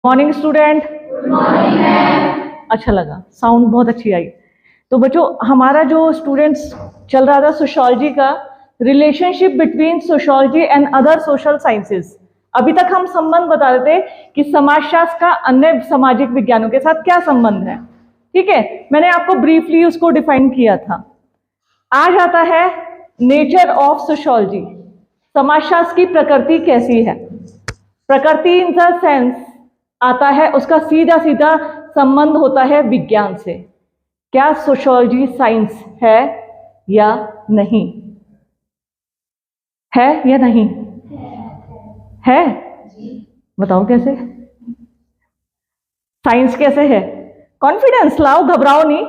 Morning student. Good morning ma'am. अच्छा लगा, sound बहुत अच्छी आई। तो बच्चों, हमारा जो स्टूडेंट्स चल रहा था सोशियोलॉजी का, relationship between sociology and other social sciences. अभी तक हम संबंध बता रहे थे कि समाजशास्त्र का अन्य सामाजिक विज्ञानों के साथ क्या संबंध है। ठीक है, मैंने आपको ब्रीफली उसको डिफाइन किया था। आज आता है नेचर ऑफ सोशियोलॉजी। समाजशास्त्र की प्रकृति कैसी है। प्रकृति इन द सेंस आता है, उसका सीधा सीधा संबंध होता है विज्ञान से। क्या सोशियोलॉजी साइंस है या नहीं? है या नहीं? है। बताओ कैसे? साइंस कैसे है? कॉन्फिडेंस लाओ, घबराओ नहीं।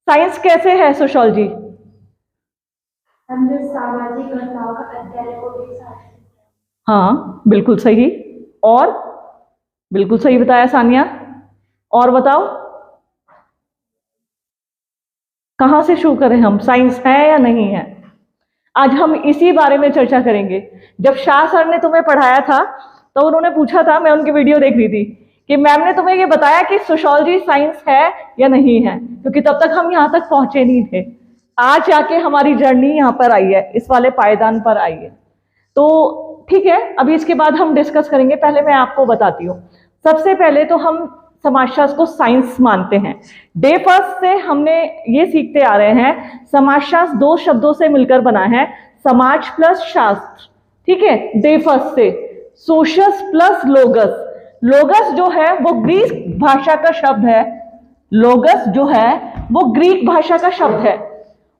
साइंस कैसे है सोशियोलॉजी? हम जो सामाजिक घटनाओं का अध्ययन है वो भी साथ। हाँ, बिल्कुल सही। और बिल्कुल सही बताया सानिया। और बताओ कहां से शुरू करें हम? साइंस है या नहीं है? आज हम इसी बारे में चर्चा करेंगे। जब शाह सर ने तुम्हें पढ़ाया था तो उन्होंने पूछा था, मैं उनकी वीडियो देख रही थी, कि मैम ने तुम्हें ये बताया कि सोशियोलॉजी साइंस है या नहीं है, क्योंकि तब तक हम यहाँ तक पहुंचे नहीं थे। आज जाके हमारी जर्नी यहाँ पर आई है, इस वाले पायदान पर आई है। तो ठीक है, अभी इसके बाद हम डिस्कस करेंगे। पहले मैं आपको बताती हूँ। सबसे पहले तो हम समाजशास्त्र को साइंस मानते हैं। डे फर्स्ट से हमने ये सीखते आ रहे हैं, समाजशास्त्र दो शब्दों से मिलकर बना है, समाज प्लस शास्त्र। ठीक है, डे फर्स्ट से सोशस प्लस लोगस। लोगस जो है वो ग्रीक भाषा का शब्द है। लोगस जो है वो ग्रीक भाषा का शब्द है।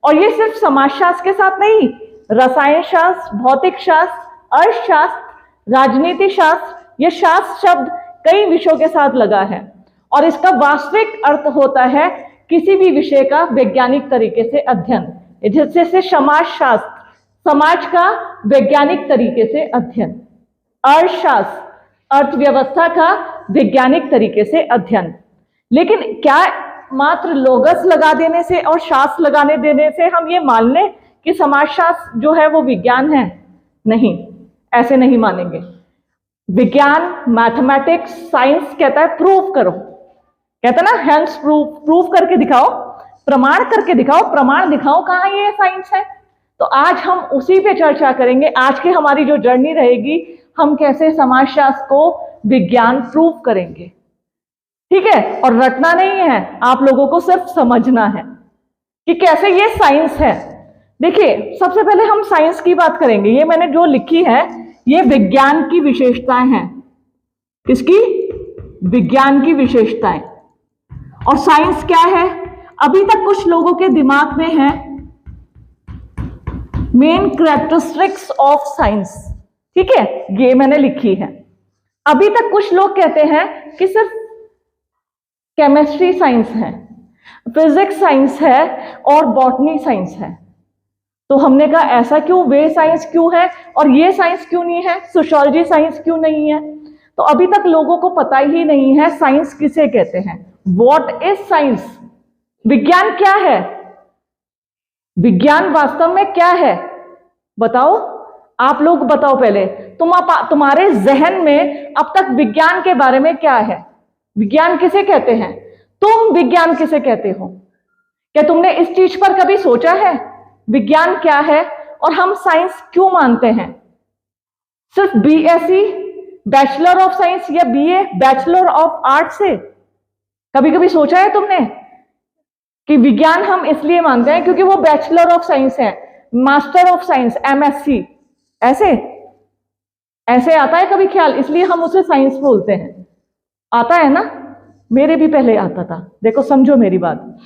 और ये सिर्फ समाजशास्त्र के साथ नहीं, रसायन शास्त्र, भौतिक शास्त्र, अर्थशास्त्र, राजनीति शास्त्र, ये शास्त्र शब्द कई विषयों के साथ लगा है। और इसका वास्तविक अर्थ होता है किसी भी विषय का वैज्ञानिक तरीके से अध्ययन, जैसे समाजशास्त्र, समाज का वैज्ञानिक तरीके से अध्ययन। अर्थशास्त्र, अर्थव्यवस्था का वैज्ञानिक तरीके से अध्ययन। लेकिन क्या मात्र लोगस लगा देने से और शास्त्र लगाने देने से हम ये मान लें कि समाजशास्त्र जो है वो विज्ञान है? नहीं, ऐसे नहीं मानेंगे। विज्ञान, मैथमेटिक्स, साइंस कहता है प्रूव करो, कहता है ना, हेंस प्रूव करके दिखाओ, प्रमाण करके दिखाओ, प्रमाण दिखाओ कहाँ ये साइंस है। तो आज हम उसी पे चर्चा करेंगे। आज की हमारी जो जर्नी रहेगी, हम कैसे समाजशास्त्र को विज्ञान प्रूव करेंगे। ठीक है, और रटना नहीं है, आप लोगों को सिर्फ समझना है कि कैसे ये साइंस है। देखिए, सबसे पहले हम साइंस की बात करेंगे। ये मैंने जो लिखी है ये विज्ञान की विशेषताएं हैं। किसकी? विज्ञान की विशेषताएं। और साइंस क्या है? अभी तक कुछ लोगों के दिमाग में है मेन कैरेक्टरिस्टिक्स ऑफ साइंस। ठीक है, ये मैंने लिखी है। अभी तक कुछ लोग कहते हैं कि सिर्फ केमिस्ट्री साइंस है, फिजिक्स साइंस है और बॉटनी साइंस है। तो हमने कहा ऐसा क्यों? वे साइंस क्यों है और ये साइंस क्यों नहीं है? सोशियोलॉजी साइंस क्यों नहीं है? तो अभी तक लोगों को पता ही नहीं है साइंस किसे कहते हैं। What is science? विज्ञान क्या है? विज्ञान वास्तव में क्या है? बताओ, आप लोग बताओ पहले। तुम्हारे जहन में अब तक विज्ञान के बारे में क्या है? विज्ञान किसे कहते हैं? तुम विज्ञान किसे कहते हो? क्या तुमने इस चीज पर कभी सोचा है विज्ञान क्या है और हम साइंस क्यों मानते हैं? सिर्फ बीएससी, बैचलर ऑफ साइंस, या बीए, बैचलर ऑफ आर्ट से कभी कभी सोचा है तुमने कि विज्ञान हम इसलिए मानते हैं क्योंकि वो बैचलर ऑफ साइंस है, मास्टर ऑफ साइंस, एमएससी, ऐसे ऐसे आता है कभी ख्याल? इसलिए हम उसे साइंस बोलते हैं। आता है ना? मेरे भी पहले आता था। देखो, समझो मेरी बात।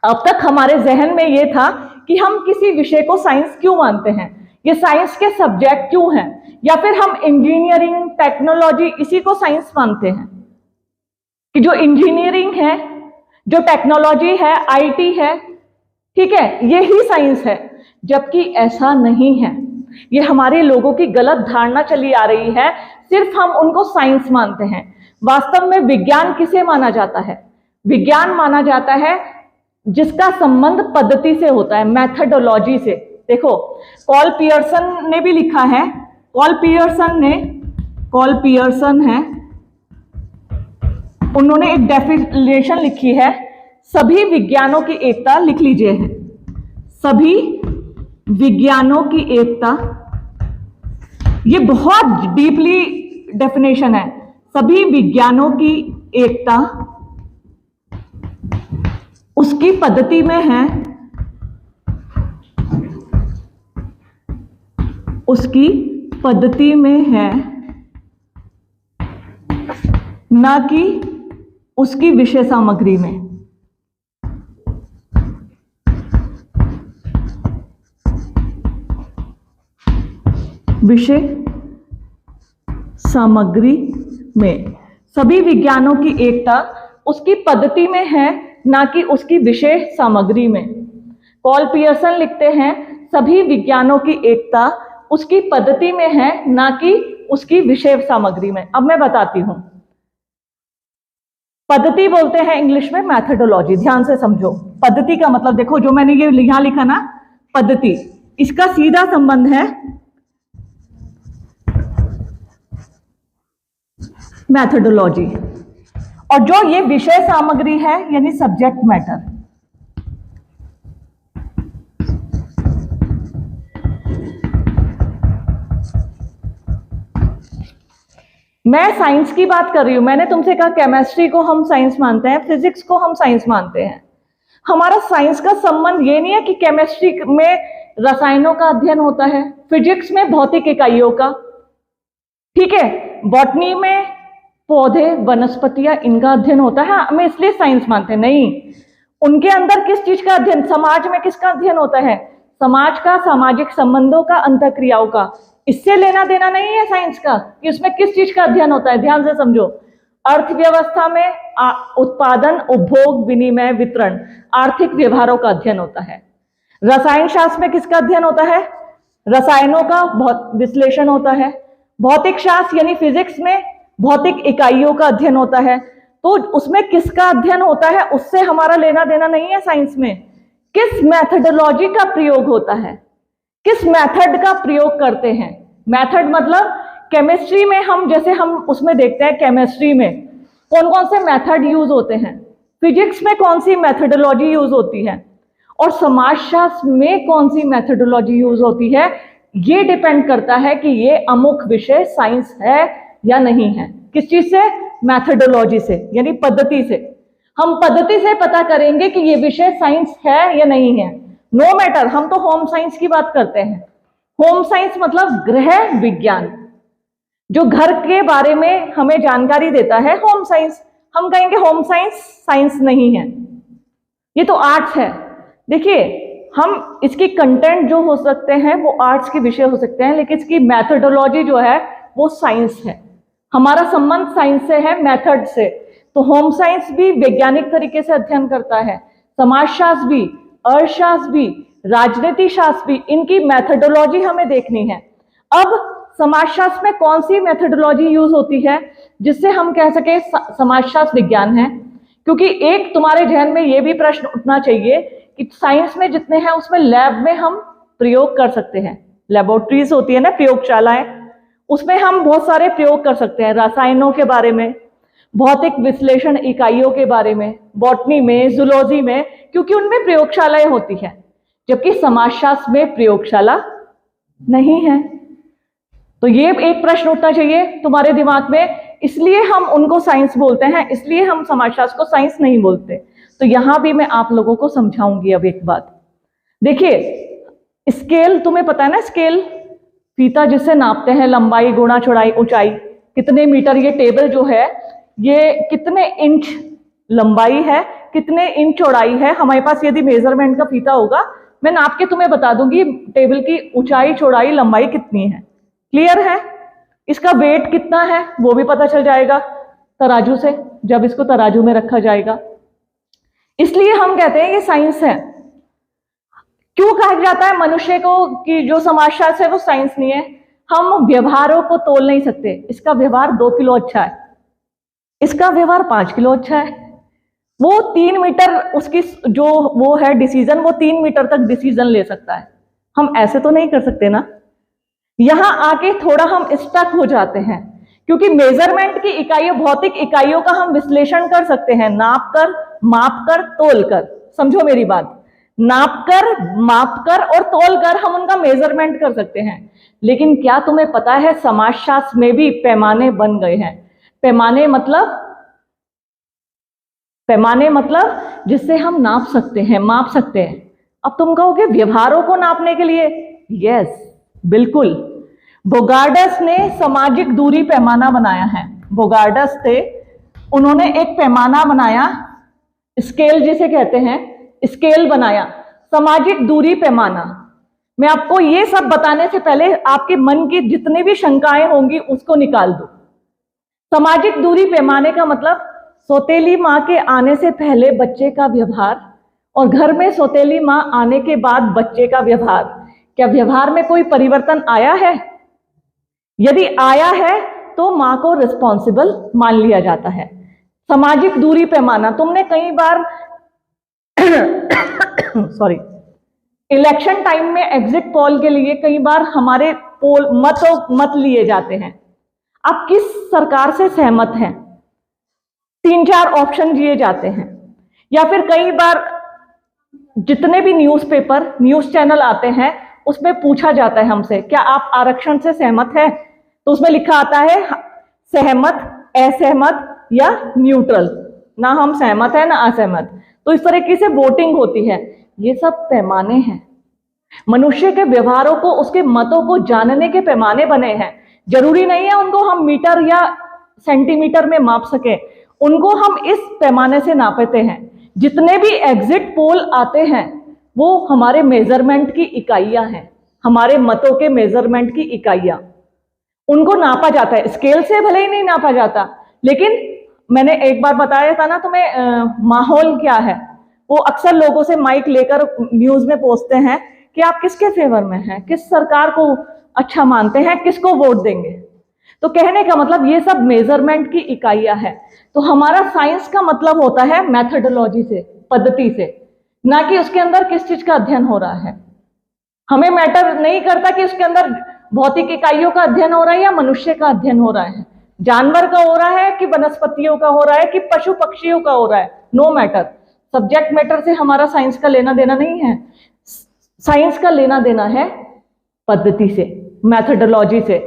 अब तक हमारे जहन में यह था कि हम किसी विषय को साइंस क्यों मानते हैं, ये साइंस के सब्जेक्ट क्यों हैं, या फिर हम इंजीनियरिंग, टेक्नोलॉजी, इसी को साइंस मानते हैं कि जो इंजीनियरिंग है, जो टेक्नोलॉजी है, आईटी है, ठीक है, ये ही साइंस है। जबकि ऐसा नहीं है। ये हमारे लोगों की गलत धारणा चली आ रही है, सिर्फ हम उनको साइंस मानते हैं। वास्तव में विज्ञान किसे माना जाता है? विज्ञान माना जाता है जिसका संबंध पद्धति से होता है, मेथडोलॉजी से। देखो, पॉल पियर्सन ने भी लिखा है, पॉल पियर्सन है, उन्होंने एक डेफिनेशन लिखी है, सभी विज्ञानों की एकता, लिख लीजिए है, सभी विज्ञानों की एकता। ये बहुत डीपली डेफिनेशन है। सभी विज्ञानों की एकता उसकी पद्धति में है, उसकी पद्धति में है, ना कि उसकी विषय सामग्री में। विषय सामग्री में। सभी विज्ञानों की एकता उसकी पद्धति में है, ना कि उसकी विषय सामग्री में। पॉल पियर्सन लिखते हैं, सभी विज्ञानों की एकता उसकी पद्धति में है, ना कि उसकी विषय सामग्री में। अब मैं बताती हूं। पद्धति बोलते हैं इंग्लिश में मैथडोलॉजी। ध्यान से समझो, पद्धति का मतलब देखो, जो मैंने ये यहां लिखा ना, पद्धति, इसका सीधा संबंध है मैथडोलॉजी, और जो ये विषय सामग्री है यानी सब्जेक्ट मैटर। मैं साइंस की बात कर रही हूं। मैंने तुमसे कहा केमिस्ट्री को हम साइंस मानते हैं, फिजिक्स को हम साइंस मानते हैं। हमारा साइंस का संबंध ये नहीं है कि केमिस्ट्री में रसायनों का अध्ययन होता है, फिजिक्स में भौतिक इकाइयों का, ठीक है, बॉटनी में पौधे वनस्पतियां, इनका अध्ययन होता है, हमें इसलिए साइंस मानते हैं। नहीं, उनके अंदर किस चीज का अध्ययन, समाज में किसका अध्ययन होता है, समाज का, सामाजिक संबंधों का, अंतःक्रियाओं का। इससे लेना देना नहीं है साइंस का कि उसमें किस चीज का अध्ययन होता है। ध्यान से समझो, अर्थव्यवस्था में उत्पादन, उपभोग, विनिमय, वितरण, आर्थिक व्यवहारों का अध्ययन होता है। रसायन शास्त्र में किसका अध्ययन होता है, रसायनों का विश्लेषण होता है। भौतिक शास्त्र यानी फिजिक्स में भौतिक इकाइयों का अध्ययन होता है। तो उसमें किसका अध्ययन होता है, उससे हमारा लेना देना नहीं है साइंस में। किस मेथडोलॉजी का प्रयोग होता है, किस मेथड का प्रयोग करते हैं। मेथड मतलब केमिस्ट्री में हम, जैसे हम उसमें देखते हैं केमिस्ट्री में कौन कौन से मेथड यूज होते हैं, फिजिक्स में कौन सी मेथडोलॉजी यूज होती है, और समाजशास्त्र में कौन सी मेथडोलॉजी यूज होती है। ये डिपेंड करता है कि ये अमुक विषय साइंस है या नहीं है। किस चीज से, मैथडोलॉजी से, यानी पद्धति से। हम पद्धति से पता करेंगे कि ये विषय साइंस है या नहीं है। नो मैटर, हम तो होम साइंस की बात करते हैं। होम साइंस मतलब गृह विज्ञान, जो घर के बारे में हमें जानकारी देता है, होम साइंस। हम कहेंगे होम साइंस साइंस नहीं है, ये तो आर्ट्स है। देखिए, हम इसकी कंटेंट जो हो सकते हैं वो आर्ट्स के विषय हो सकते हैं, लेकिन इसकी मैथडोलॉजी जो है वो साइंस है। हमारा संबंध साइंस से है, मेथड से। तो होम साइंस भी वैज्ञानिक तरीके से अध्ययन करता है, समाजशास्त्र भी, अर्थशास्त्र भी, राजनीति शास्त्र भी, इनकी मैथडोलॉजी हमें देखनी है। अब समाजशास्त्र में कौन सी मैथडोलॉजी यूज होती है जिससे हम कह सके समाजशास्त्र विज्ञान है। क्योंकि एक तुम्हारे जहन में ये भी प्रश्न उठना चाहिए कि साइंस में जितने हैं उसमें लैब में हम प्रयोग कर सकते हैं, लेबोरेटरीज होती है ना, प्रयोगशालाएं, उसमें हम बहुत सारे प्रयोग कर सकते हैं। रसायनों के बारे में, भौतिक विश्लेषण इकाइयों के बारे में, बॉटनी में, जूलॉजी में, क्योंकि उनमें प्रयोगशालाएं होती हैं, जबकि समाजशास्त्र में प्रयोगशाला नहीं है। तो ये एक प्रश्न उठना चाहिए तुम्हारे दिमाग में, इसलिए हम उनको साइंस बोलते हैं, इसलिए हम समाजशास्त्र को साइंस नहीं बोलते। तो यहां भी मैं आप लोगों को समझाऊंगी अब एक बात। देखिए, स्केल तुम्हें पता है ना, स्केल फीता जिससे नापते हैं, लंबाई गुणा चौड़ाई ऊंचाई, कितने मीटर। ये टेबल जो है ये कितने इंच लंबाई है, कितने इंच चौड़ाई है। हमारे पास यदि मेजरमेंट का फीता होगा, मैं नाप के तुम्हें बता दूंगी टेबल की ऊंचाई चौड़ाई लंबाई कितनी है। क्लियर है? इसका वेट कितना है वो भी पता चल जाएगा तराजू से, जब इसको तराजू में रखा जाएगा। इसलिए हम कहते हैं ये साइंस है। क्यों कहा जाता है मनुष्य को कि जो समाजशास्त्र है वो साइंस नहीं है? हम व्यवहारों को तोल नहीं सकते। इसका व्यवहार 2 किलो अच्छा है, इसका व्यवहार 5 किलो अच्छा है। वो 3 मीटर उसकी जो वो है डिसीजन, वो 3 मीटर तक डिसीजन ले सकता है। हम ऐसे तो नहीं कर सकते ना। यहां आके थोड़ा हम स्टक हो जाते हैं, क्योंकि मेजरमेंट की इकाइयों, भौतिक इकाइयों का हम विश्लेषण कर सकते हैं, नाप कर, माप कर, तोल कर। समझो मेरी बात, नाप कर, माप कर और तोल कर हम उनका मेजरमेंट कर सकते हैं। लेकिन क्या तुम्हें पता है समाजशास्त्र में भी पैमाने बन गए हैं। पैमाने मतलब जिससे हम नाप सकते हैं, माप सकते हैं। अब तुम कहोगे व्यवहारों को नापने के लिए, यस बिल्कुल। बोगार्डस ने सामाजिक दूरी पैमाना बनाया है। बोगार्डस थे, उन्होंने एक पैमाना बनाया, स्केल जिसे कहते हैं, स्केल बनाया, सामाजिक दूरी पैमाना। मैं आपको ये सब बताने से पहले आपके मन की जितनी भी शंकाएं होंगी उसको निकाल दो। सामाजिक दूरी पैमाने का मतलब सौतेली मां के आने से पहले बच्चे का व्यवहार और घर में सौतेली मां आने के बाद बच्चे का व्यवहार। क्या व्यवहार में कोई परिवर्तन आया है? यदि आया है तो मां को रिस्पॉन्सिबल मान लिया जाता है। सामाजिक दूरी पैमाना तुमने कई बार सॉरी, इलेक्शन टाइम में एग्जिट पोल के लिए कई बार हमारे पोल मत लिए जाते हैं। आप किस सरकार से सहमत हैं, 3-4 ऑप्शन दिए जाते हैं। या फिर कई बार जितने भी न्यूज़पेपर, न्यूज़ चैनल आते हैं उसमें पूछा जाता है हमसे, क्या आप आरक्षण से सहमत हैं? तो उसमें लिखा आता है सहमत, असहमत या न्यूट्रल, ना हम सहमत है ना असहमत। तो इस तरीके से वोटिंग होती है। ये सब पैमाने हैं, मनुष्य के व्यवहारों को, उसके मतों को जानने के पैमाने बने हैं। जरूरी नहीं है उनको हम मीटर या सेंटीमीटर में माप सके, उनको हम इस पैमाने से नापते हैं। जितने भी एग्जिट पोल आते हैं वो हमारे मेजरमेंट की इकाइयां हैं, हमारे मतों के मेजरमेंट की इकाइयां, उनको नापा जाता है। स्केल से भले ही नहीं नापा जाता, लेकिन मैंने एक बार बताया था ना तुम्हें, माहौल क्या है। वो अक्सर लोगों से माइक लेकर न्यूज में पूछते हैं कि आप किसके फेवर में हैं, किस सरकार को अच्छा मानते हैं, किसको वोट देंगे। तो कहने का मतलब ये सब मेजरमेंट की इकाइयां हैं। तो हमारा साइंस का मतलब होता है मेथोडोलॉजी से, पद्धति से, ना कि उसके अंदर किस चीज का अध्ययन हो रहा है। हमें मैटर नहीं करता कि उसके अंदर भौतिक इकाइयों का अध्ययन हो रहा है या मनुष्य का अध्ययन हो रहा है, जानवर का हो रहा है कि वनस्पतियों का हो रहा है कि पशु पक्षियों का हो रहा है, नो मैटर। सब्जेक्ट मैटर से हमारा साइंस का लेना देना नहीं है। साइंस का लेना देना है पद्धति से, मेथोडोलॉजी से,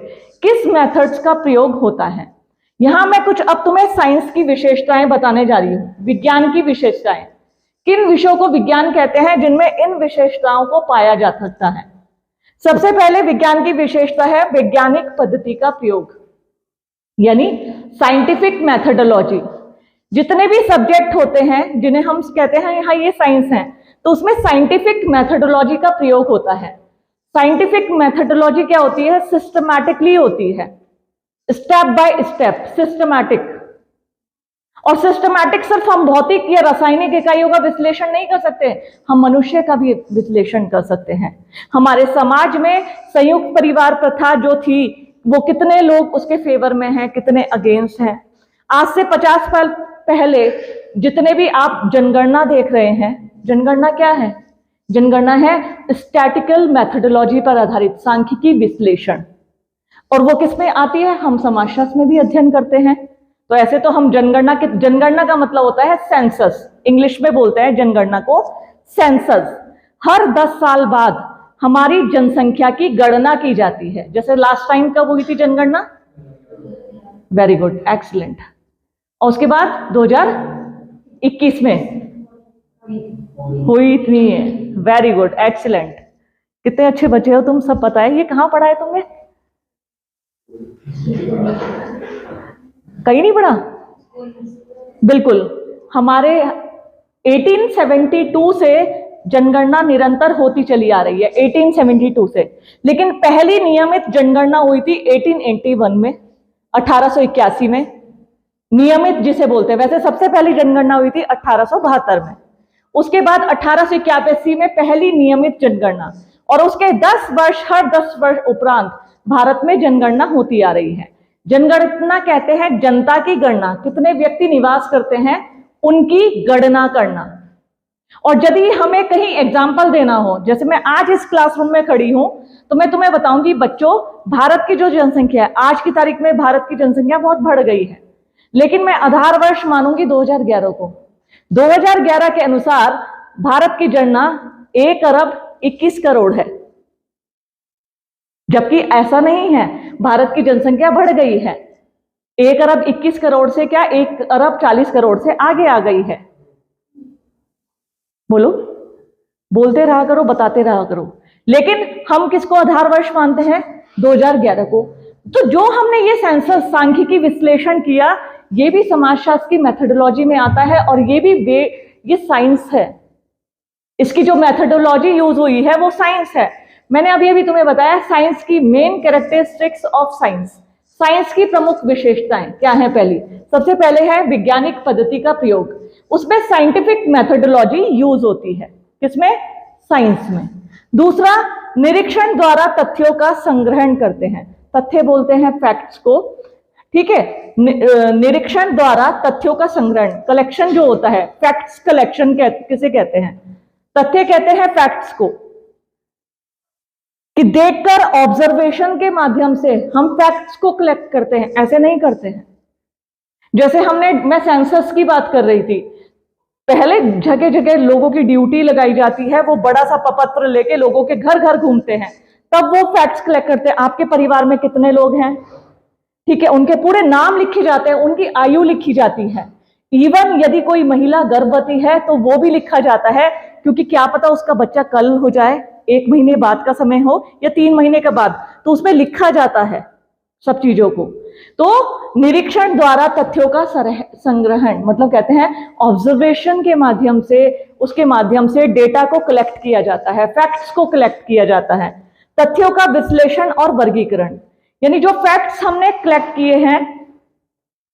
किस मेथड्स का प्रयोग होता है। यहां मैं कुछ अब तुम्हें साइंस की विशेषताएं बताने जा रही हूं, विज्ञान की विशेषताएं। किन विषयों को विज्ञान कहते हैं जिनमें इन विशेषताओं को पाया जा सकता है। सबसे पहले विज्ञान की विशेषता है वैज्ञानिक पद्धति का प्रयोग, यानी साइंटिफिक मेथोडोलॉजी। जितने भी सब्जेक्ट होते हैं जिन्हें हम कहते हैं यहाँ ये साइंस है, तो उसमें साइंटिफिक मेथोडोलॉजी का प्रयोग होता है। साइंटिफिक मेथोडोलॉजी क्या होती है? सिस्टमैटिकली होती है, स्टेप बाय स्टेप, सिस्टमैटिक। और सिस्टमैटिक सिर्फ हम भौतिक या रासायनिक इकाइयों का विश्लेषण नहीं कर सकते, हम मनुष्य का भी विश्लेषण कर सकते हैं। हमारे समाज में संयुक्त परिवार प्रथा जो थी, वो कितने लोग उसके फेवर में हैं, कितने अगेंस्ट हैं। आज से 50 साल पहले जितने भी आप जनगणना देख रहे हैं, जनगणना क्या है? जनगणना है स्टैटिकल मेथोडोलॉजी पर आधारित सांख्यिकी विश्लेषण। और वो किसमें आती है? हम समाजशास्त्र में भी अध्ययन करते हैं। तो ऐसे तो हम जनगणना का मतलब होता है सेंसस, इंग्लिश में बोलते हैं जनगणना को सेंसस। हर 10 साल बाद हमारी जनसंख्या की गणना की जाती है। जैसे लास्ट टाइम कब हुई थी जनगणना? Very good, excellent. और उसके बाद 2021 में हुई थी, वेरी गुड, एक्सीलेंट। कितने अच्छे बच्चे हो तुम, सब पता है। ये कहाँ पढ़ा है तुमने? कहीं नहीं पढ़ा? बिल्कुल। हमारे 1872 से जनगणना निरंतर होती चली आ रही है, 1872 से। लेकिन पहली नियमित जनगणना हुई थी 1881 में, 1881 में, नियमित जिसे बोलते हैं। वैसे सबसे पहली जनगणना हुई थी 1872 में। उसके बाद 1881 में पहली नियमित जनगणना, और उसके 10 वर्ष, हर 10 वर्ष उपरांत भारत में जनगणना होती आ रही है। जनगणना कहते हैं जनता की गणना, कितने व्यक्ति निवास करते हैं उनकी गणना करना। और यदि हमें कहीं एग्जाम्पल देना हो, जैसे मैं आज इस क्लासरूम में खड़ी हूं, तो मैं तुम्हें बताऊंगी बच्चों, भारत की जो जनसंख्या है आज की तारीख में, भारत की जनसंख्या बहुत बढ़ गई है, लेकिन मैं आधार वर्ष मानूंगी 2011 को। 2011 के अनुसार भारत की जनना 1 अरब 21 करोड़ है, जबकि ऐसा नहीं है, भारत की जनसंख्या बढ़ गई है। 1 अरब 21 करोड़ से क्या 1 अरब 40 करोड़ से आगे आ गई है। बोलो, बोलते रहा करो, बताते रहा करो। लेकिन हम किसको आधार वर्ष मानते हैं? 2011 को। तो जो हमने ये सेंसस सांख्यिकी विश्लेषण किया, ये भी समाजशास्त्र की मेथोडोलॉजी में आता है, और ये साइंस है। इसकी जो मेथोडोलॉजी यूज हुई है वो साइंस है। मैंने अभी अभी तुम्हें बताया साइंस की main characteristics of science. Science की प्रमुख विशेषताएं क्या है? पहली, सबसे पहले है वैज्ञानिक पद्धति का प्रयोग। उसमें साइंटिफिक मेथोडोलॉजी यूज होती है। किसमें? साइंस में। दूसरा, निरीक्षण द्वारा तथ्यों का संग्रहण करते हैं। तथ्य बोलते हैं फैक्ट्स को, ठीक है। निरीक्षण द्वारा तथ्यों का संग्रहण, कलेक्शन जो होता है, फैक्ट्स कलेक्शन किसे कहते हैं? तथ्य कहते हैं फैक्ट्स को, कि देखकर ऑब्जर्वेशन के माध्यम से हम फैक्ट्स को कलेक्ट करते हैं। ऐसे नहीं करते हैं जैसे मैं सेंसस की बात कर रही थी, पहले जगह जगह लोगों की ड्यूटी लगाई जाती है, वो बड़ा सा पपत्र लेके लोगों के घर घर घूमते हैं, तब वो फैक्ट्स कलेक्ट करते हैं। आपके परिवार में कितने लोग हैं, ठीक है, उनके पूरे नाम लिखे जाते हैं, उनकी आयु लिखी जाती है। इवन यदि कोई महिला गर्भवती है तो वो भी लिखा जाता है, क्योंकि क्या पता उसका बच्चा कल हो जाए, 1 महीने बाद का समय हो या 3 महीने के बाद, तो उसमें लिखा जाता है सब चीजों को। तो निरीक्षण द्वारा तथ्यों का संग्रहण, मतलब कहते हैं ऑब्जर्वेशन के माध्यम से, उसके माध्यम से डेटा को कलेक्ट किया जाता है, फैक्ट्स को कलेक्ट किया जाता है। तथ्यों का विश्लेषण और वर्गीकरण, यानी जो फैक्ट्स हमने कलेक्ट किए हैं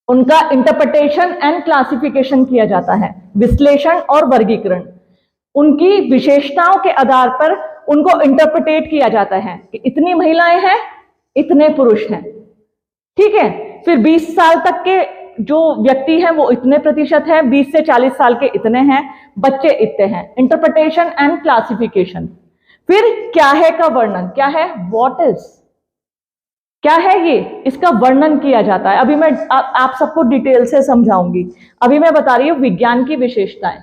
उनका इंटरप्रिटेशन एंड क्लासिफिकेशन किया जाता है। विश्लेषण और वर्गीकरण, उनकी विशेषताओं के आधार पर उनको इंटरप्रिटेट किया जाता है कि इतनी महिलाएं हैं, इतने पुरुष हैं, ठीक है। फिर 20 साल तक के जो व्यक्ति हैं वो इतने प्रतिशत हैं, 20 से 40 साल के इतने हैं, बच्चे इतने हैं। Interpretation and classification. फिर क्या है का वर्णन, क्या है, व्हाट इज, क्या है ये, इसका वर्णन किया जाता है। अभी मैं आप सबको डिटेल से समझाऊंगी। अभी मैं बता रही हूं विज्ञान की विशेषताएं।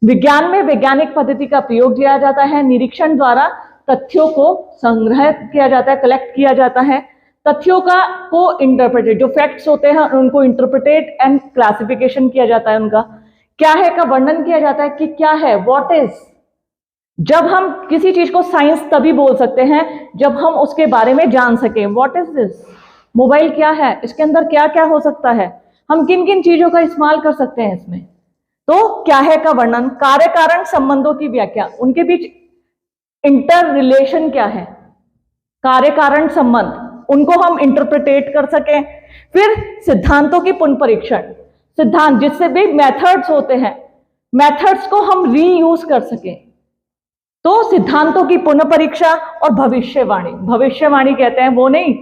विज्ञान में वैज्ञानिक पद्धति का प्रयोग किया जाता है। निरीक्षण द्वारा तथ्यों को संग्रहित किया जाता है, कलेक्ट किया जाता है। तथ्यों को इंटरप्रेटेट, जो फैक्ट्स होते हैं उनको इंटरप्रेटेट एंड क्लासिफिकेशन किया जाता है। उनका क्या है का वर्णन किया जाता है कि क्या है, व्हाट इज। जब हम किसी चीज को साइंस तभी बोल सकते हैं जब हम उसके बारे में जान सकें। व्हाट इज दिस, मोबाइल क्या है, इसके अंदर क्या क्या हो सकता है, हम किन किन चीजों का इस्तेमाल कर सकते हैं इसमें। तो क्या है का वर्णन। कार्य कारण संबंधों की व्याख्या, उनके बीच इंटर रिलेशन क्या है, कार्य कारण संबंध, उनको हम इंटरप्रिटेट कर सकें। फिर सिद्धांतों की पुनः परीक्षण, सिद्धांत जिससे भी मेथड्स होते हैं, मेथड्स को हम रीयूज कर सकें। तो सिद्धांतों की पुनः परीक्षा और भविष्यवाणी। भविष्यवाणी कहते हैं वो नहीं,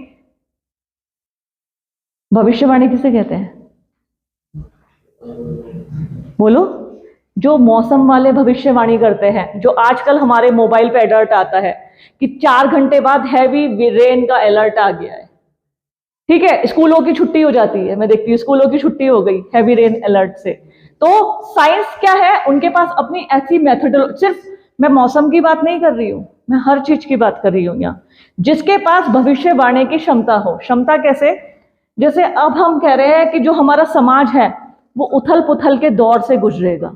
भविष्यवाणी किसे कहते हैं, बोलो, जो मौसम वाले भविष्यवाणी करते हैं, जो आजकल हमारे मोबाइल पे अलर्ट आता है कि 4 घंटे बाद हैवी रेन का अलर्ट आ गया है, ठीक है, स्कूलों की छुट्टी हो जाती है, मैं देखती हूँ स्कूलों की छुट्टी हो गई हैवी रेन अलर्ट से। तो साइंस क्या है, उनके पास अपनी ऐसी मेथोडोलॉजी, सिर्फ मैं मौसम की बात नहीं कर रही हूं, मैं हर चीज की बात कर रही हूं यहाँ, जिसके पास भविष्यवाणी की क्षमता हो। क्षमता कैसे, जैसे अब हम कह रहे हैं कि जो हमारा समाज है वो उथल पुथल के दौर से गुजरेगा,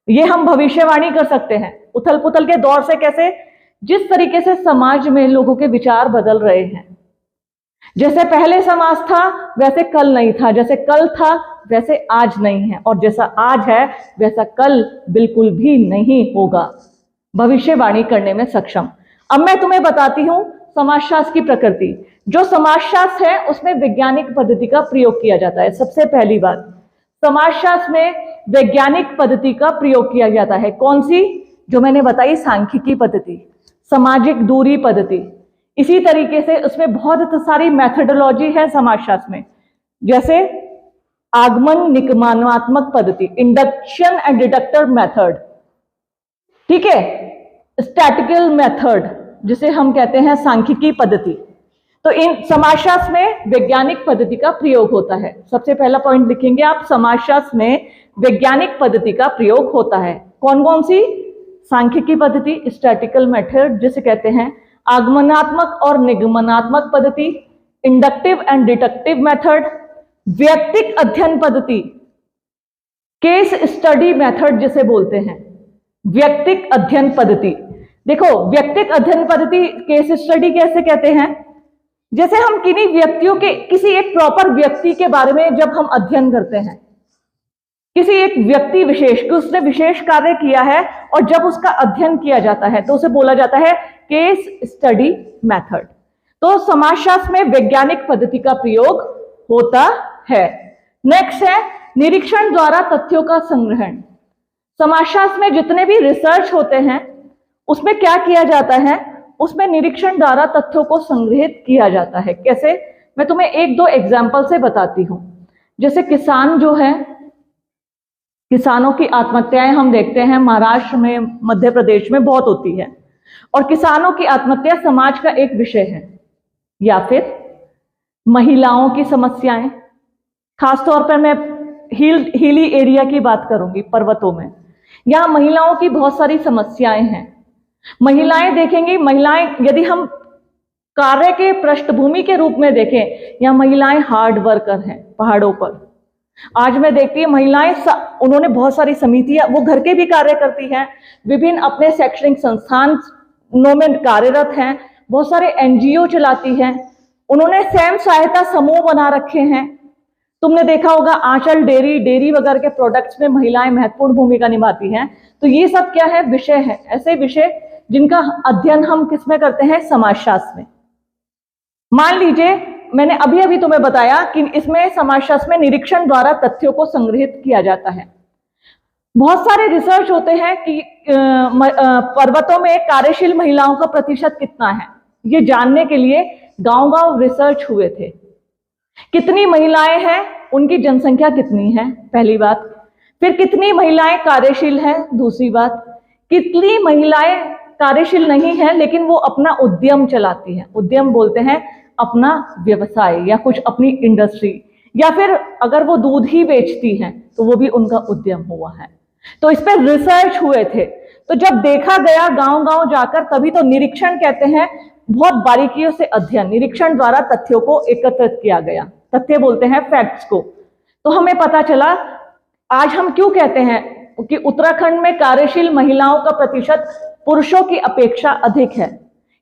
ये हम भविष्यवाणी कर सकते हैं। उथल पुथल के दौर से कैसे, जिस तरीके से समाज में लोगों के विचार बदल रहे हैं, जैसे पहले समाज था वैसे कल नहीं था, जैसे कल था वैसे आज नहीं है, और जैसा आज है वैसा कल बिल्कुल भी नहीं होगा। भविष्यवाणी करने में सक्षम। अब मैं तुम्हें बताती हूं समाजशास्त्र की प्रकृति। जो समाजशास्त्र है उसमें वैज्ञानिक पद्धति का प्रयोग किया जाता है। सबसे पहली बात, समाजशास्त्र में वैज्ञानिक पद्धति का प्रयोग किया जाता है। कौन सी, जो मैंने बताई, सांख्यिकी पद्धति, सामाजिक दूरी पद्धति। इसी तरीके से उसमें बहुत सारी मेथोडोलॉजी है समाजशास्त्र में, जैसे आगमन निगमनात्मक पद्धति, इंडक्शन एंड डिडक्टर मेथड, ठीक है, स्टैटिकल मेथड जिसे हम कहते हैं सांख्यिकी पद्धति। तो इन समाजशास्त्र में वैज्ञानिक पद्धति का प्रयोग होता है। सबसे पहला पॉइंट लिखेंगे आप, समाजशास्त्र में वैज्ञानिक पद्धति का प्रयोग होता है। कौन कौन सी? सांख्यिकी पद्धति, स्टैटिकल मेथड जिसे कहते हैं, आगमनात्मक और निगमनात्मक पद्धति, इंडक्टिव एंड डिडक्टिव मेथड, व्यक्तिक अध्ययन पद्धति, केस स्टडी मेथड जिसे बोलते हैं, व्यक्तिक अध्ययन पद्धति। देखो, व्यक्तिक अध्ययन पद्धति, केस स्टडी कैसे कहते हैं? जैसे हम किन्हीं व्यक्तियों के, किसी एक प्रॉपर व्यक्ति के बारे में जब हम अध्ययन करते हैं, किसी एक व्यक्ति विशेष की उसने विशेष कार्य किया है और जब उसका अध्ययन किया जाता है तो उसे बोला जाता है केस स्टडी मेथड। तो समाजशास्त्र में वैज्ञानिक पद्धति का प्रयोग होता है। नेक्स्ट है निरीक्षण द्वारा तथ्यों का संग्रहण। समाजशास्त्र में जितने भी रिसर्च होते हैं उसमें क्या किया जाता है? उसमें निरीक्षण द्वारा तथ्यों को संग्रहित किया जाता है। कैसे? मैं तुम्हें एक दो एग्जाम्पल से बताती हूं। जैसे किसान जो है, किसानों की आत्महत्याएं हम देखते हैं महाराष्ट्र में, मध्य प्रदेश में बहुत होती है, और किसानों की आत्महत्या समाज का एक विषय है। या फिर महिलाओं की समस्याएं, खासतौर पर मैं हिली एरिया की बात करूंगी, पर्वतों में, यहां महिलाओं की बहुत सारी समस्याएं हैं। महिलाएं देखेंगी, महिलाएं यदि हम कार्य के पृष्ठभूमि के रूप में देखें, या महिलाएं हार्ड वर्कर हैं पहाड़ों पर। आज मैं देखती हूँ महिलाएं, उन्होंने बहुत सारी समितियां, वो घर के भी कार्य करती हैं, विभिन्न अपने शैक्षणिक संस्थानों में कार्यरत हैं, बहुत सारे एनजीओ चलाती हैं, उन्होंने स्वयं सहायता समूह बना रखे हैं। तुमने देखा होगा आंचल डेयरी वगैरह के प्रोडक्ट्स में महिलाएं महत्वपूर्ण भूमिका निभाती हैं। तो ये सब क्या है? विषय है, ऐसे विषय जिनका अध्ययन हम किसमें करते हैं? समाजशास्त्र में। मान लीजिए मैंने अभी अभी तुम्हें बताया कि इसमें समाजशास्त्र में निरीक्षण द्वारा तथ्यों को संग्रहित किया जाता है। बहुत सारे रिसर्च होते हैं कि पर्वतों में कार्यशील महिलाओं का प्रतिशत कितना है, ये जानने के लिए गांव-गांव रिसर्च हुए थे। कितनी महिलाएं हैं, उनकी जनसंख्या कितनी है, पहली बात। फिर कितनी महिलाएं कार्यशील हैं, दूसरी बात। कितनी महिलाएं कार्यशील नहीं है लेकिन वो अपना उद्यम चलाती हैं, उद्यम बोलते हैं अपना व्यवसाय या कुछ अपनी इंडस्ट्री, या फिर अगर वो दूध ही बेचती हैं तो वो भी उनका उद्यम हुआ है। तो इस पर रिसर्च हुए थे। तो जब देखा गया गांव-गांव जाकर, तभी तो निरीक्षण कहते हैं, बहुत बारीकियों से अध्ययन, निरीक्षण द्वारा तथ्यों को एकत्रित किया गया। तथ्य बोलते हैं फैक्ट्स को। तो हमें पता चला, आज हम क्यों कहते हैं कि उत्तराखंड में कार्यशील महिलाओं का प्रतिशत पुरुषों की अपेक्षा अधिक है,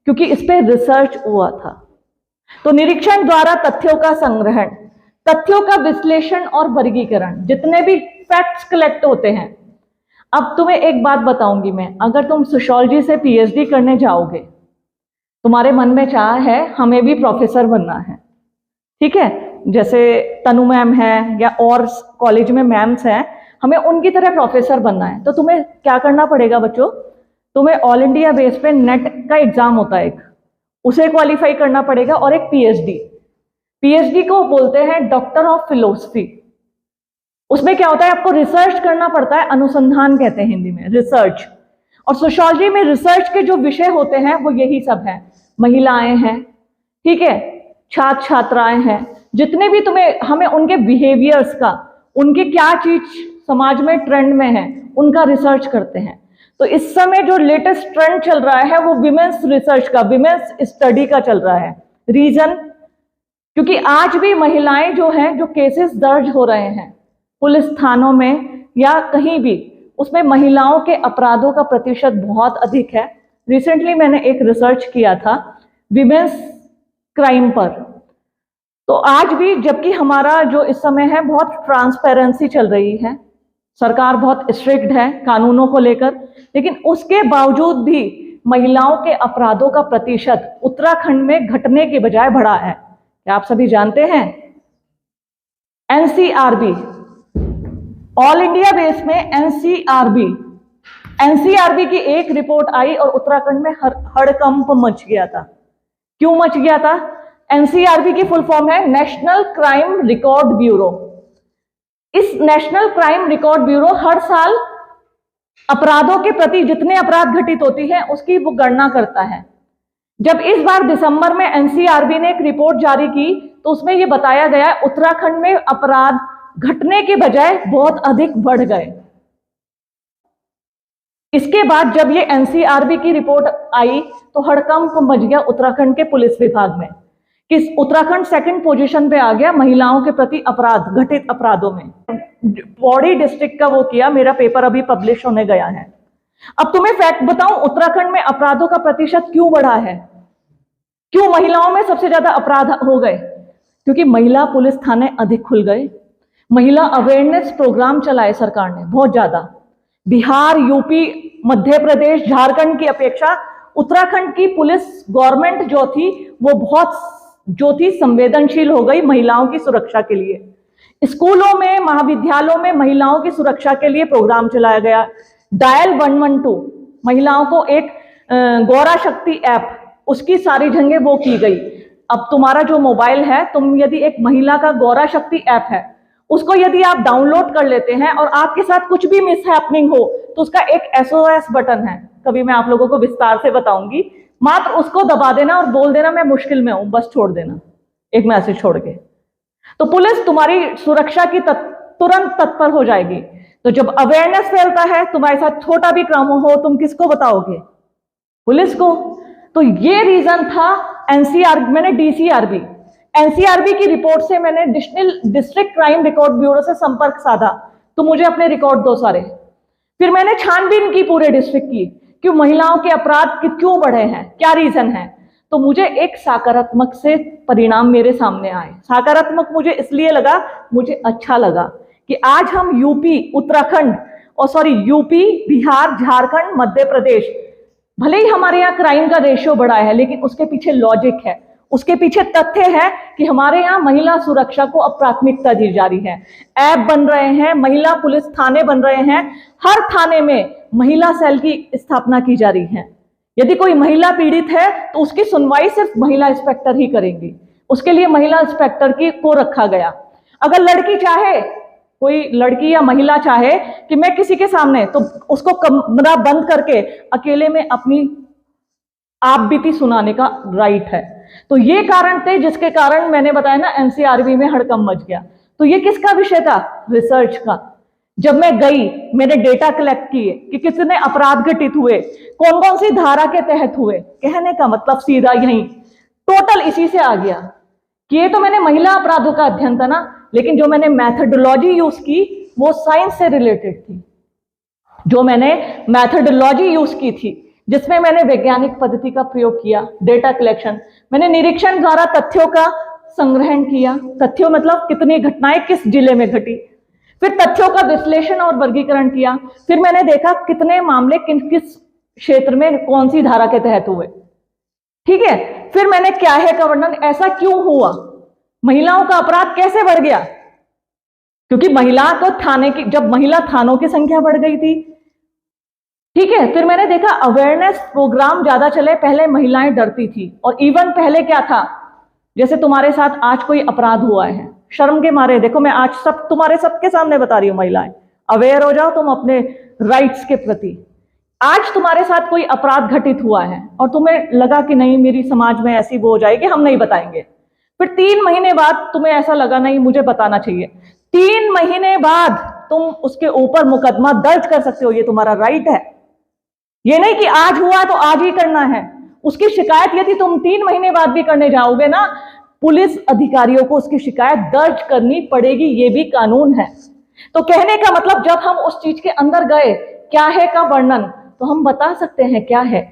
क्योंकि इस पे रिसर्च हुआ था। तो निरीक्षण द्वारा तथ्यों का संग्रहण, तथ्यों का विश्लेषण और वर्गीकरण, जितने भी फैक्ट्स कलेक्ट होते हैं। अब तुम्हें एक बात बताऊंगी मैं, अगर तुम सोशियोलॉजी से पीएचडी करने जाओगे, तुम्हारे मन में चाह है हमें भी प्रोफेसर बनना है, ठीक है, जैसे तनु मैम है या और कॉलेज में मैम्स हैं, हमें उनकी तरह प्रोफेसर बनना है, तो तुम्हें क्या करना पड़ेगा बच्चों? तुम्हें ऑल इंडिया बेस पे नेट का एग्जाम होता है एक, उसे क्वालिफाई करना पड़ेगा, और एक पीएचडी को बोलते हैं डॉक्टर ऑफ फिलोसफी। उसमें क्या होता है? आपको रिसर्च करना पड़ता है, अनुसंधान कहते हैं हिंदी में, रिसर्च। और सोशियोलॉजी में रिसर्च के जो विषय होते हैं वो यही सब हैं, महिलाएं हैं, ठीक है, छात्र छात्राएं हैं, जितने भी हमें उनके बिहेवियर्स का, उनके क्या चीज समाज में ट्रेंड में है, उनका रिसर्च करते हैं। तो इस समय जो लेटेस्ट ट्रेंड चल रहा है वो विमेंस रिसर्च का, विमेंस स्टडी का चल रहा है। रीजन, क्योंकि आज भी महिलाएं जो हैं, जो केसेस दर्ज हो रहे हैं पुलिस थानों में या कहीं भी, उसमें महिलाओं के अपराधों का प्रतिशत बहुत अधिक है। रिसेंटली मैंने एक रिसर्च किया था विमेंस क्राइम पर। तो आज भी, जबकि हमारा जो इस समय है बहुत ट्रांसपेरेंसी चल रही है, सरकार बहुत स्ट्रिक्ट है कानूनों को लेकर, लेकिन उसके बावजूद भी महिलाओं के अपराधों का प्रतिशत उत्तराखंड में घटने के बजाय बढ़ा है। क्या आप सभी जानते हैं? एनसीआरबी, ऑल इंडिया बेस में एनसीआरबी की एक रिपोर्ट आई और उत्तराखंड में हड़कंप मच गया था। क्यों मच गया था? एनसीआरबी की फुल फॉर्म है नेशनल क्राइम रिकॉर्ड ब्यूरो। इस नेशनल क्राइम रिकॉर्ड ब्यूरो हर साल अपराधों के प्रति जितने अपराध घटित होती है उसकी वो गणना करता है। जब इस बार दिसंबर में एनसीआरबी ने एक रिपोर्ट जारी की तो उसमें यह बताया गया उत्तराखंड में अपराध घटने के बजाय बहुत अधिक बढ़ गए। इसके बाद जब ये एनसीआरबी की रिपोर्ट आई तो हड़कंप मच गया उत्तराखंड के पुलिस विभाग में कि उत्तराखंड सेकंड पोजीशन पे आ गया महिलाओं के प्रति अपराध, घटित अपराधों में। पौड़ी डिस्ट्रिक्ट का वो किया, मेरा पेपर अभी पब्लिश होने गया है। अब तुम्हें फैक्ट बताऊं, उत्तराखंड में अपराधों का प्रतिशत क्यों बढ़ा है, क्यों महिलाओं में सबसे ज्यादा अपराध हो गए? क्योंकि महिला पुलिस थाने अधिक खुल गए, महिला अवेयरनेस प्रोग्राम चलाए सरकार ने बहुत ज्यादा। बिहार, यूपी, मध्य प्रदेश, झारखंड की अपेक्षा उत्तराखंड की पुलिस गवर्नमेंट जो थी वो बहुत संवेदनशील हो गई महिलाओं की सुरक्षा के लिए। स्कूलों में, महाविद्यालयों में महिलाओं की सुरक्षा के लिए प्रोग्राम चलाया गया। डायल 112 महिलाओं को एक गौरा शक्ति ऐप, उसकी सारी जंगे वो की गई। अब तुम्हारा जो मोबाइल है, तुम यदि एक महिला का गौरा शक्ति ऐप है उसको यदि आप डाउनलोड कर लेते हैं और आपके साथ कुछ भी मिस हैपनिंग हो तो उसका एक एसओएस बटन है, कभी मैं आप लोगों को विस्तार से बताऊंगी, मात्र उसको दबा देना और बोल देना मैं मुश्किल में हूं, बस छोड़ देना एक मैसेज छोड़ के, तो पुलिस तुम्हारी सुरक्षा की तुरंत तत्पर हो जाएगी। तो जब अवेयरनेस फैलता है, तुम्हारे साथ छोटा भी काम हो, तुम किसको बताओगे? पुलिस को। तो ये रीजन था एनसीआरबी, मैंने डीसीआरबी, एनसीआरबी की रिपोर्ट से मैंने डिस्ट्रिक्ट क्राइम रिकॉर्ड ब्यूरो से संपर्क साधा, तो मुझे अपने रिकॉर्ड दो सारे। फिर मैंने छानबीन की पूरे डिस्ट्रिक्ट की कि महिलाओं के अपराध क्यों बढ़े हैं, क्या रीजन है। तो मुझे एक सकारात्मक से परिणाम मेरे सामने आए। सकारात्मक मुझे इसलिए लगा, मुझे अच्छा लगा कि आज हम यूपी, उत्तराखंड और यूपी, बिहार, झारखंड, मध्य प्रदेश, भले ही हमारे यहाँ क्राइम का रेशियो बढ़ा है लेकिन उसके पीछे लॉजिक है, उसके पीछे तथ्य है कि हमारे यहाँ महिला सुरक्षा को अब प्राथमिकता दी जा रही है। ऐप बन रहे हैं, महिला पुलिस थाने बन रहे हैं, हर थाने में महिला सेल की स्थापना की जा रही है। यदि कोई महिला पीड़ित है तो उसकी सुनवाई सिर्फ महिला इंस्पेक्टर ही करेंगी, उसके लिए महिला इंस्पेक्टर को रखा गया। अगर लड़की चाहे, कोई लड़की या महिला चाहे कि मैं किसी के सामने, तो उसको कमरा बंद करके अकेले में अपनी आप बीती सुनाने का राइट है। तो ये कारण थे जिसके कारण मैंने बताया ना एनसीआरबी में हड़कंप मच गया। तो ये किसका विषय था? रिसर्च का। जब मैं गई, मैंने डेटा कलेक्ट किए कि कितने अपराध घटित हुए, कौन कौन सी धारा के तहत हुए। कहने का मतलब सीधा यही टोटल इसी से आ गया कि ये तो मैंने महिला अपराधों का अध्ययन था ना, लेकिन जो मैंने मैथडोलॉजी यूज की वो साइंस से रिलेटेड थी। जो मैंने मैथडोलॉजी यूज की थी जिसमें मैंने वैज्ञानिक पद्धति का प्रयोग किया, डेटा कलेक्शन, मैंने निरीक्षण द्वारा तथ्यों का संग्रहण किया। तथ्यों मतलब कितनी घटनाएं किस जिले में घटी, फिर तथ्यों का विश्लेषण और वर्गीकरण किया, फिर मैंने देखा कितने मामले किस क्षेत्र में कौन सी धारा के तहत हुए। ठीक है, फिर मैंने क्या है का वर्णन, ऐसा क्यों हुआ, महिलाओं का अपराध कैसे बढ़ गया, क्योंकि महिला को थाने की, जब महिला थानों की संख्या बढ़ गई थी। ठीक है, फिर मैंने देखा अवेयरनेस प्रोग्राम ज्यादा चले, पहले महिलाएं डरती थी। और इवन पहले क्या था, जैसे तुम्हारे साथ आज कोई अपराध हुआ है, शर्म के मारे, देखो मैं आज सब तुम्हारे सबके सामने बता रही हूं, महिलाएं अवेयर हो जाओ तुम अपने राइट्स के प्रति। आज तुम्हारे साथ कोई अपराध घटित हुआ है और तुम्हें लगा कि नहीं मेरी समाज में ऐसी वो हो जाएगी, हम नहीं बताएंगे। फिर 3 महीने बाद तुम्हें ऐसा लगा नहीं मुझे बताना चाहिए, 3 महीने बाद तुम उसके ऊपर मुकदमा दर्ज कर सकते हो, ये तुम्हारा राइट है। ये नहीं कि आज हुआ तो आज ही करना है। उसकी शिकायत यदि तुम 3 महीने बाद भी करने जाओगे ना, पुलिस अधिकारियों को उसकी शिकायत दर्ज करनी पड़ेगी, ये भी कानून है। तो कहने का मतलब जब हम उस चीज के अंदर गए, क्या है का वर्णन, तो हम बता सकते हैं क्या है।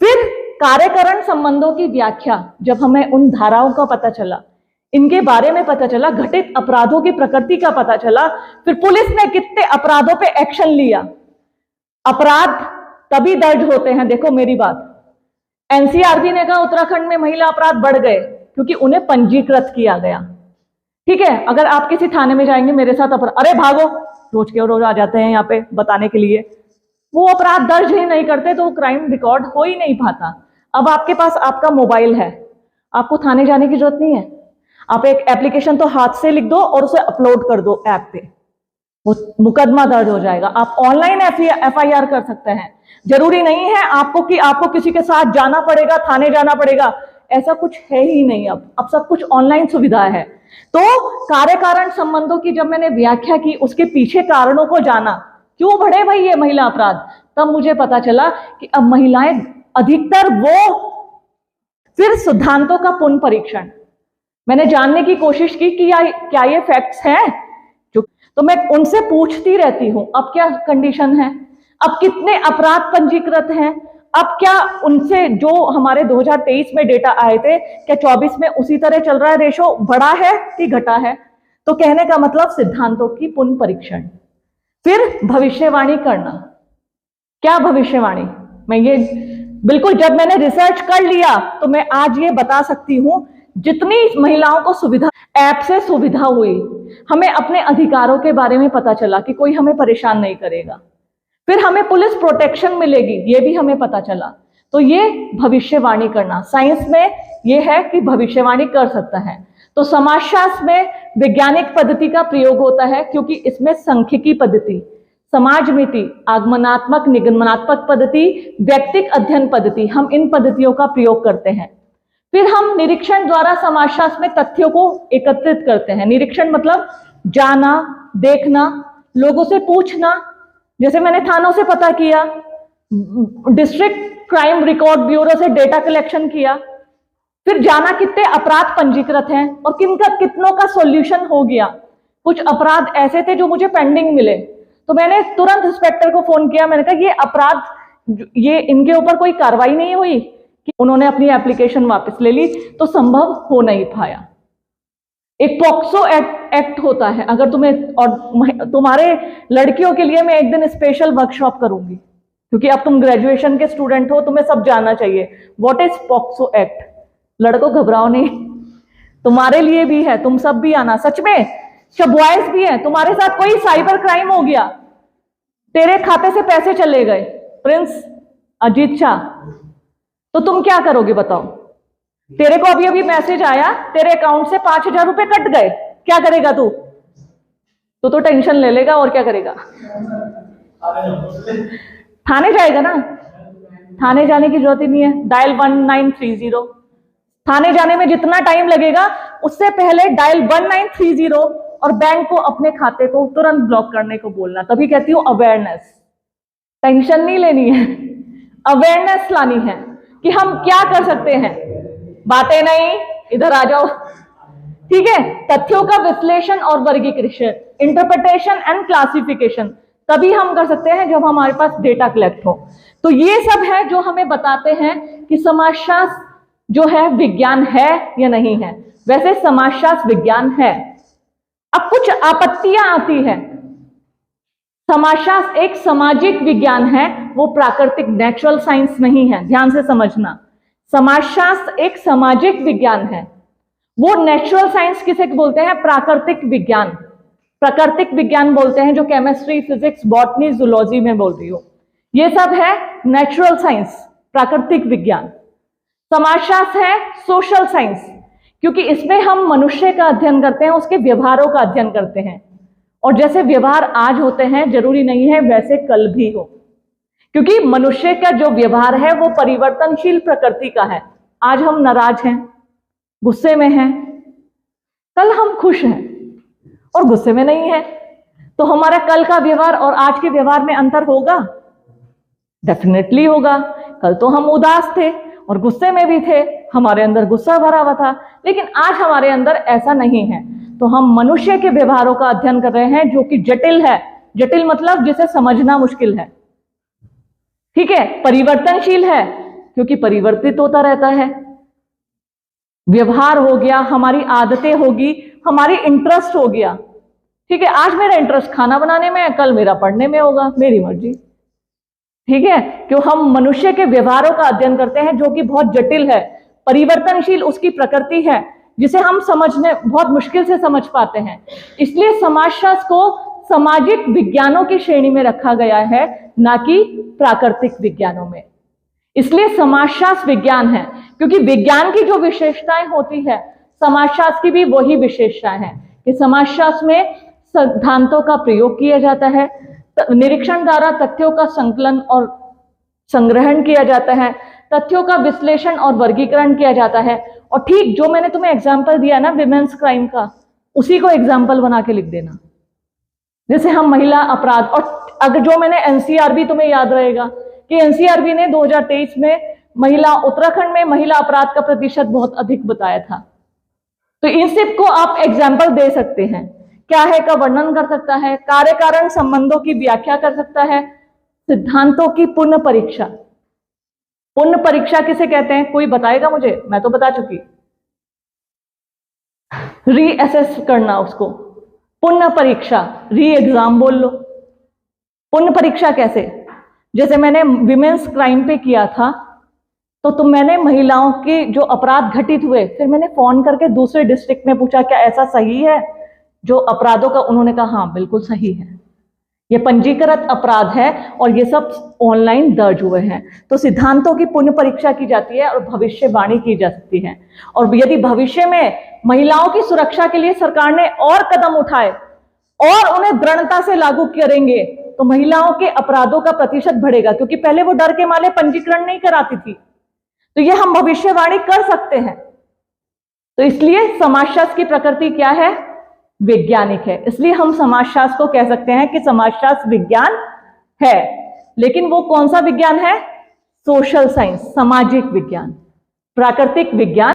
फिर कार्यकरण संबंधों की व्याख्या, जब हमें उन धाराओं का पता चला, इनके बारे में पता चला, घटित अपराधों की प्रकृति का पता चला, फिर पुलिस ने कितने अपराधों पे एक्शन लिया। अपराध तभी दर्ज होते हैं, देखो मेरी बात, एनसीआरबी ने कहा उत्तराखंड में महिला अपराध बढ़ गए क्योंकि उन्हें पंजीकृत किया गया। ठीक है, अगर आप किसी थाने में जाएंगे मेरे साथ अपराध, अरे भागो, रोज के रोज आ जाते हैं यहाँ पे बताने के लिए, वो अपराध दर्ज ही नहीं करते तो वो क्राइम रिकॉर्ड हो ही नहीं पाता। अब आपके पास आपका मोबाइल है, आपको थाने जाने की जरूरत नहीं है, आप एक एप्लीकेशन तो हाथ से लिख दो और उसे अपलोड कर दो ऐप पे, वो मुकदमा दर्ज हो जाएगा। आप ऑनलाइन FIR कर सकते हैं। जरूरी नहीं है आपको किसी के साथ जाना पड़ेगा, थाने जाना पड़ेगा, ऐसा कुछ है ही नहीं। अब सब कुछ ऑनलाइन सुविधा है। तो कार्य कारण संबंधों की जब मैंने व्याख्या की, उसके पीछे कारणों को जाना, क्यों बढ़े भाई ये महिला अपराध, तब मुझे पता चला कि अब महिलाएं अधिकतर फिर सिद्धांतों का पुनः परीक्षण मैंने जानने की कोशिश की कि क्या ये फैक्ट्स हैं। तो मैं उनसे पूछती रहती हूं, अब क्या कंडीशन है, अब कितने अपराध पंजीकृत हैं, अब क्या उनसे जो हमारे 2023 में डेटा आए थे, क्या 24 में उसी तरह चल रहा है, रेशो बढ़ा है कि घटा है। तो कहने का मतलब सिद्धांतों की पुनः परीक्षण। फिर भविष्यवाणी करना। क्या भविष्यवाणी, मैं ये बिल्कुल जब मैंने रिसर्च कर लिया तो मैं आज ये बता सकती हूं, जितनी महिलाओं को सुविधा ऐप से सुविधा हुई, हमें अपने अधिकारों के बारे में पता चला कि कोई हमें परेशान नहीं करेगा, फिर हमें पुलिस प्रोटेक्शन मिलेगी, ये भी हमें पता चला। तो ये भविष्यवाणी करना, साइंस में ये है कि भविष्यवाणी कर सकता है। तो समाजशास्त्र में वैज्ञानिक पद्धति का प्रयोग होता है, क्योंकि इसमें सांख्यिकी पद्धति, समाजमिति, आगमनात्मक निगमनात्मक पद्धति, व्यक्तिक अध्ययन पद्धति, हम इन पद्धतियों का प्रयोग करते हैं। फिर हम निरीक्षण द्वारा समाजशास्त्र में तथ्यों को एकत्रित करते हैं। निरीक्षण मतलब जाना, देखना, लोगों से पूछना, जैसे मैंने थानों से पता किया, डिस्ट्रिक्ट क्राइम रिकॉर्ड ब्यूरो से डेटा कलेक्शन किया, फिर जाना कितने अपराध पंजीकृत हैं और कितनों का सॉल्यूशन हो गया। कुछ अपराध ऐसे थे जो मुझे पेंडिंग मिले, तो मैंने तुरंत इंस्पेक्टर को फोन किया, मैंने कहा ये अपराध, ये इनके ऊपर कोई कार्रवाई नहीं हुई, कि उन्होंने अपनी एप्लीकेशन वापस ले ली, तो संभव हो नहीं पाया। एक पॉक्सो एक्ट होता है, अगर तुम्हें और तुम्हारे लड़कियों के लिए मैं एक दिन स्पेशल वर्कशॉप करूंगी, क्योंकि अब तुम ग्रेजुएशन के स्टूडेंट हो, तुम्हें सब जानना चाहिए व्हाट इज पॉक्सो एक्ट। लड़कों घबराओ नहीं, तुम्हारे लिए भी है, तुम सब भी आना, सच में सब बॉयज भी है। तुम्हारे साथ कोई साइबर क्राइम हो गया, तेरे खाते से पैसे चले गए, प्रिंस अजीत शाह, तो तुम क्या करोगे बताओ। तेरे को अभी अभी मैसेज आया, तेरे अकाउंट से 5,000 रुपए कट गए, क्या करेगा तू? तो टेंशन ले लेगा, और क्या करेगा? थाने जाएगा ना। थाने जाने की जरूरत ही नहीं है, डायल 1930। थाने जाने में जितना टाइम लगेगा, उससे पहले डायल 1930 और बैंक को अपने खाते को तुरंत ब्लॉक करने को बोलना। तभी कहती हूँ अवेयरनेस, टेंशन नहीं लेनी है, अवेयरनेस लानी है कि हम क्या कर सकते हैं। बातें नहीं, इधर आ जाओ, ठीक है। तथ्यों का विश्लेषण और वर्गीकरण, इंटरप्रिटेशन एंड क्लासिफिकेशन, तभी हम कर सकते हैं जब हमारे पास डेटा कलेक्ट हो। तो ये सब है जो हमें बताते हैं कि समाजशास्त्र जो है विज्ञान है या नहीं है। वैसे समाजशास्त्र विज्ञान है। अब कुछ आपत्तियां आती है। समाजशास्त्र एक सामाजिक विज्ञान है, वो प्राकृतिक नेचुरल साइंस नहीं है, ध्यान से समझना। समाजशास्त्र एक सामाजिक विज्ञान है। वो नेचुरल साइंस किसे बोलते हैं? प्राकृतिक विज्ञान। प्राकृतिक विज्ञान बोलते हैं जो केमिस्ट्री, फिजिक्स, बॉटनी, जूलॉजी में बोल रही हो, ये सब है नेचुरल साइंस, प्राकृतिक विज्ञान। समाजशास्त्र है सोशल साइंस, क्योंकि इसमें हम मनुष्य का अध्ययन करते हैं, उसके व्यवहारों का अध्ययन करते हैं। और जैसे व्यवहार आज होते हैं जरूरी नहीं है वैसे कल भी हो, क्योंकि मनुष्य का जो व्यवहार है वो परिवर्तनशील प्रकृति का है। आज हम नाराज हैं, गुस्से में हैं, कल हम खुश हैं और गुस्से में नहीं है, तो हमारा कल का व्यवहार और आज के व्यवहार में अंतर होगा, डेफिनेटली होगा। कल तो हम उदास थे और गुस्से में भी थे, हमारे अंदर गुस्सा भरा हुआ था, लेकिन आज हमारे अंदर ऐसा नहीं है। तो हम मनुष्य के व्यवहारों का अध्ययन कर रहे हैं जो कि जटिल है। जटिल मतलब जिसे समझना मुश्किल है, ठीक है। परिवर्तनशील है क्योंकि परिवर्तित होता रहता है। व्यवहार हो गया, हमारी आदतें होगी, हमारी इंटरेस्ट हो गया, ठीक है। आज मेरा इंटरेस्ट खाना बनाने में है, कल मेरा पढ़ने में होगा, मेरी मर्जी, ठीक है। क्यों हम मनुष्य के व्यवहारों का अध्ययन करते हैं जो कि बहुत जटिल है, परिवर्तनशील उसकी प्रकृति है, जिसे हम समझने बहुत मुश्किल से समझ पाते हैं। इसलिए समाजशास्त्र को सामाजिक विज्ञानों की श्रेणी में रखा गया है, ना कि प्राकृतिक विज्ञानों में। इसलिए समाजशास्त्र विज्ञान है, क्योंकि विज्ञान की जो विशेषताएं होती है समाजशास्त्र की भी वही विशेषताएं हैं कि समाजशास्त्र में सिद्धांतों का प्रयोग किया जाता है, निरीक्षण द्वारा तथ्यों का संकलन और संग्रहण किया जाता है, तथ्यों का विश्लेषण और वर्गीकरण किया जाता है। और ठीक जो मैंने तुम्हें एग्जाम्पल दिया ना विमेन्स क्राइम का, उसी को एग्जाम्पल बना के लिख देना। जैसे हम महिला अपराध, और अगर जो मैंने एनसीआरबी, तुम्हें याद रहेगा कि एनसीआरबी ने 2023 में उत्तराखंड में महिला अपराध का प्रतिशत बहुत अधिक बताया था। तो इन सब को आप एग्जाम्पल दे सकते हैं। क्या है का वर्णन कर सकता है, कार्य कारण संबंधों की व्याख्या कर सकता है, सिद्धांतों की पुनः परीक्षा। पुनः परीक्षा किसे कहते हैं, कोई बताएगा मुझे? मैं तो बता चुकी। रीअसेस करना उसको, पुनः परीक्षा, री एग्जाम बोल लो। पुनः परीक्षा कैसे? जैसे मैंने विमेन्स क्राइम पे किया था, तो मैंने महिलाओं के जो अपराध घटित हुए, फिर मैंने फोन करके दूसरे डिस्ट्रिक्ट में पूछा क्या ऐसा सही है जो अपराधों का, उन्होंने कहा हाँ बिल्कुल सही है, ये पंजीकृत अपराध है और ये सब ऑनलाइन दर्ज हुए हैं। तो सिद्धांतों की पुनः परीक्षा की जाती है और भविष्यवाणी की जा सकती है। और यदि भविष्य में महिलाओं की सुरक्षा के लिए सरकार ने और कदम उठाए और उन्हें दृढ़ता से लागू करेंगे तो महिलाओं के अपराधों का प्रतिशत बढ़ेगा, क्योंकि पहले वो डर के मारे पंजीकरण नहीं कराती थी। तो ये हम भविष्यवाणी कर सकते हैं। तो इसलिए समाजशास्त्र की प्रकृति क्या है? वैज्ञानिक है। इसलिए हम समाजशास्त्र को कह सकते हैं कि समाजशास्त्र विज्ञान है। लेकिन वो कौन सा विज्ञान है? सोशल साइंस, सामाजिक विज्ञान। प्राकृतिक विज्ञान